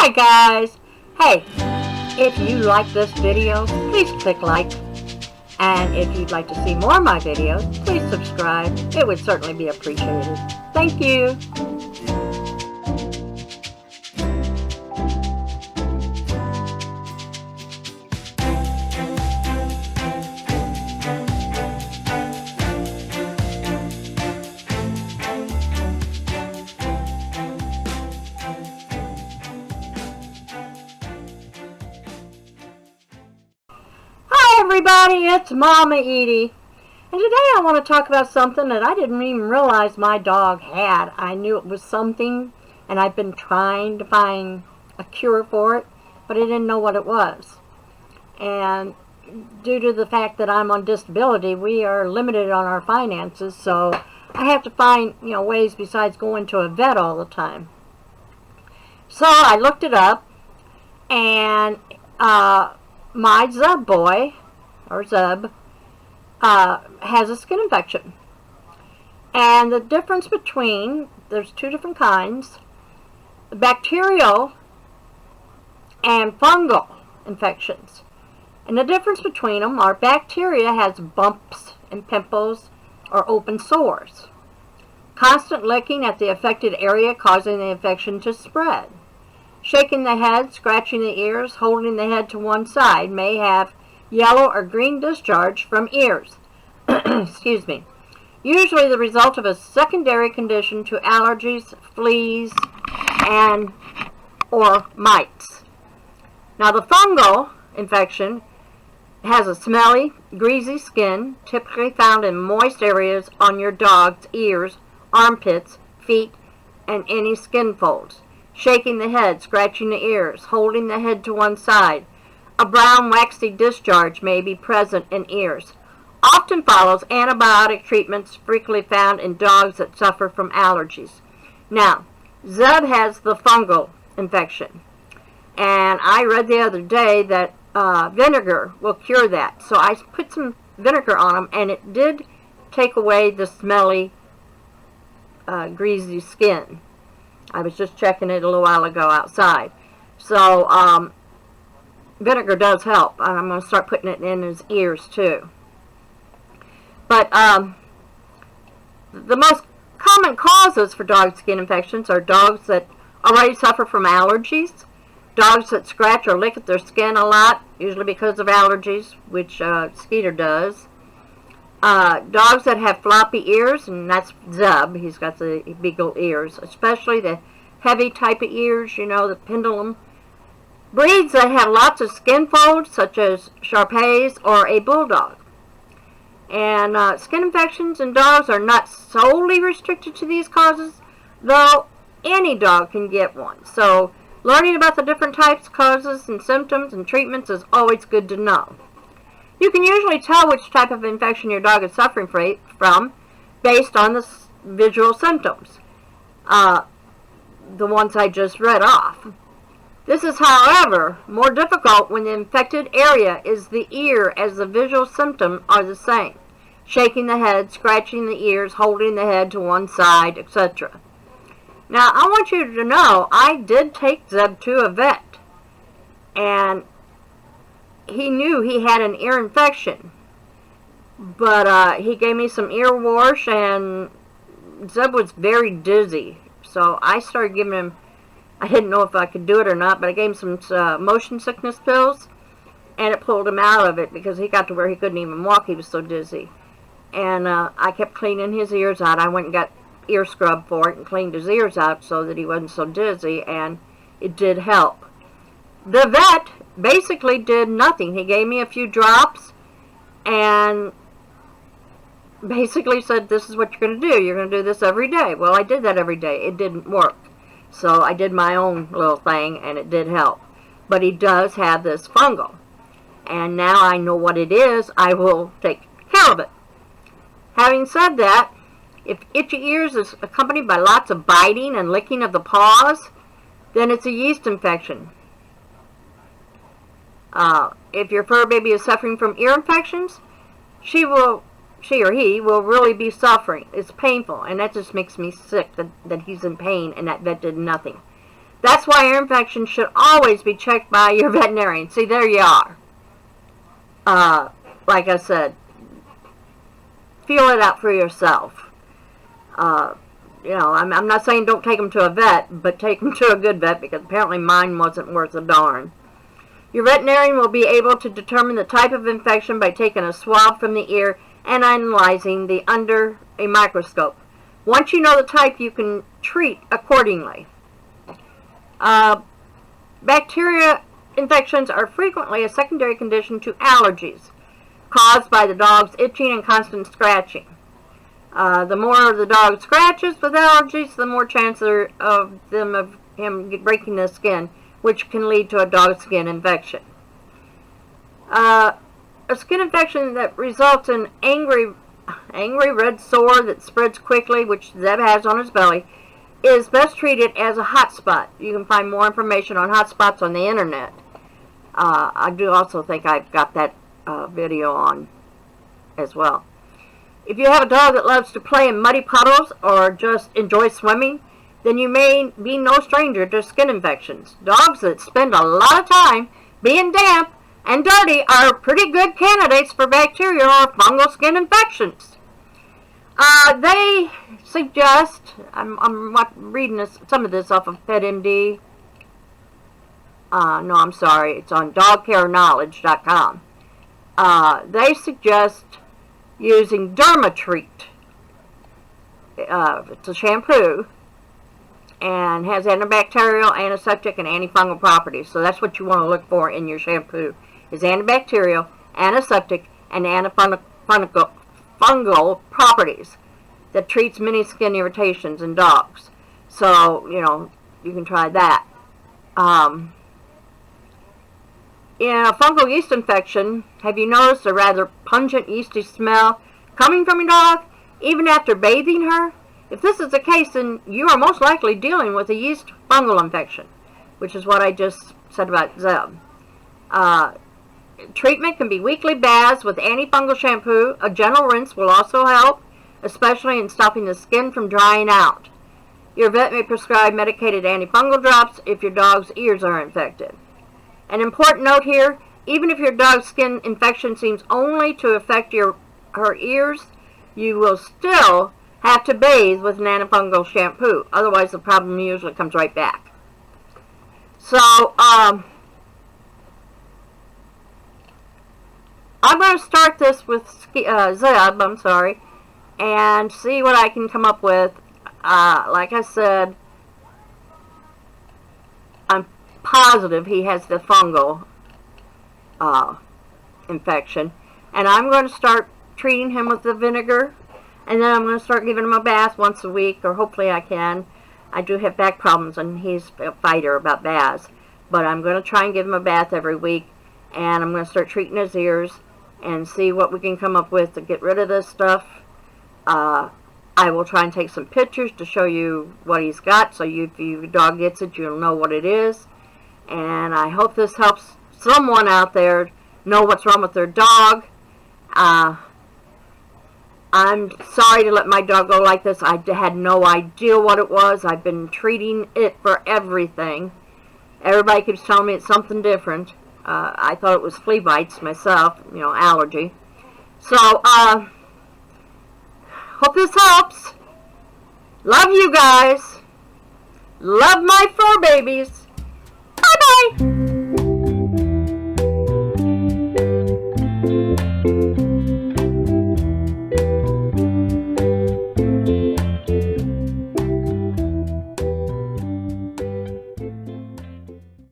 Hi guys! Hey, if you like this video, please click like. And if you'd like to see more of my videos, please subscribe. It would certainly be appreciated. Thank you! Hi everybody, it's Mama Eadie. And today I want to talk about something that I didn't even realize my dog had. I knew it was something, and I've been trying to find a cure for it, but I didn't know what it was. And due to the fact that I'm on disability, we are limited on our finances, so I have to find, ways besides going to a vet all the time. So I looked it up, and my Zub boy, or Zub, has a skin infection. And the difference between, there's two different kinds, bacterial and fungal infections. And the difference between them are bacteria has bumps and pimples or open sores. Constant licking at the affected area causing the infection to spread. Shaking the head, scratching the ears, holding the head to one side may have yellow or green discharge from ears. Excuse me. Usually the result of a secondary condition to allergies, fleas, and or mites. Now the fungal infection has a smelly, greasy skin, typically found in moist areas on your dog's ears, armpits, feet, and any skin folds. Shaking the head, scratching the ears, holding the head to one side. A brown waxy discharge may be present in ears. Often follows antibiotic treatments frequently found in dogs that suffer from allergies. Now, Zeb has the fungal infection. And I read the other day that vinegar will cure that. So I put some vinegar on him, and it did take away the smelly, greasy skin. I was just checking it a little while ago outside. So, vinegar does help. And I'm going to start putting it in his ears, too. But, the most common causes for dog skin infections are dogs that already suffer from allergies, dogs that scratch or lick at their skin a lot, usually because of allergies, which Skeeter does. Dogs that have floppy ears, and that's Zub, he's got the beagle ears, especially the heavy type of ears, the pendulum. Breeds that have lots of skin folds, such as Shar-Peis or a bulldog. And skin infections in dogs are not solely restricted to these causes, though any dog can get one. So learning about the different types, causes, and symptoms and treatments is always good to know. You can usually tell which type of infection your dog is suffering from based on the visual symptoms, the ones I just read off. This is, however, more difficult when the infected area is the ear, as the visual symptoms are the same. Shaking the head, scratching the ears, holding the head to one side, etc. Now, I want you to know, I did take Zeb to a vet, and he knew he had an ear infection, but he gave me some ear wash, and Zeb was very dizzy, so I started giving him, I didn't know if I could do it or not, but I gave him some motion sickness pills, and it pulled him out of it because he got to where he couldn't even walk, he was so dizzy. And I kept cleaning his ears out. I went and got ear scrub for it and cleaned his ears out so that he wasn't so dizzy, and it did help. The vet basically did nothing. He gave me a few drops and basically said, this is what you're going to do. You're going to do this every day. Well, I did that every day. It didn't work. So I did my own little thing, and it did help. But he does have this fungal. And now I know what it is. I will take care of it. Having said that, if itchy ears is accompanied by lots of biting and licking of the paws, then it's a yeast infection. If your fur baby is suffering from ear infections, she or he will really be suffering. It's painful, and that just makes me sick that he's in pain and that vet did nothing. That's why ear infections should always be checked by your veterinarian. See, there you are. Like I said, feel it out for yourself. You know, I'm not saying don't take them to a vet, but take them to a good vet, because apparently mine wasn't worth a darn. Your veterinarian will be able to determine the type of infection by taking a swab from the ear and analyzing the under a microscope. Once you know the type, you can treat accordingly. Bacteria infections are frequently a secondary condition to allergies caused by the dog's itching and constant scratching. The more the dog scratches with allergies, the more chance of him breaking the skin, which can lead to a dog skin infection. A skin infection that results in angry red sore that spreads quickly, which Zeb has on his belly, is best treated as a hot spot. You can find more information on hot spots on the internet. I do also think I've got that video on as well. If you have a dog that loves to play in muddy puddles or just enjoys swimming, then you may be no stranger to skin infections. Dogs that spend a lot of time being damp and dirty are pretty good candidates for bacterial or fungal skin infections. They suggest, I'm reading some of this off of PetMD. No, I'm sorry, it's on dogcareknowledge.com. They suggest using Dermatreat. It's a shampoo and has antibacterial, antiseptic, and antifungal properties. So that's what you want to look for in your shampoo, is antibacterial, antiseptic, and antifungal properties that treats many skin irritations in dogs. So, you know, you can try that. In a fungal yeast infection, have you noticed a rather pungent yeasty smell coming from your dog, even after bathing her? If this is the case, then you are most likely dealing with a yeast fungal infection, which is what I just said about Zeb. Treatment can be weekly baths with antifungal shampoo. A gentle rinse will also help, especially in stopping the skin from drying out. Your vet may prescribe medicated antifungal drops if your dog's ears are infected. An important note here, even if your dog's skin infection seems only to affect her ears, you will still have to bathe with an antifungal shampoo. Otherwise, the problem usually comes right back. So, I'm going to start this with Zeb, and see what I can come up with. Like I said, I'm positive he has the fungal infection, and I'm going to start treating him with the vinegar, and then I'm going to start giving him a bath once a week, or hopefully I can. I do have back problems, and he's a fighter about baths, but I'm going to try and give him a bath every week, and I'm going to start treating his ears and see what we can come up with to get rid of this stuff. I will try and take some pictures to show you what he's got, so if your dog gets it, you'll know what it is. And I hope this helps someone out there know what's wrong with their dog. I'm sorry to let my dog go like this. I had no idea what it was. I've been treating it for everything. Everybody keeps telling me it's something different. I thought it was flea bites myself, you know, allergy. So, hope this helps. Love you guys. Love my fur babies. Bye-bye.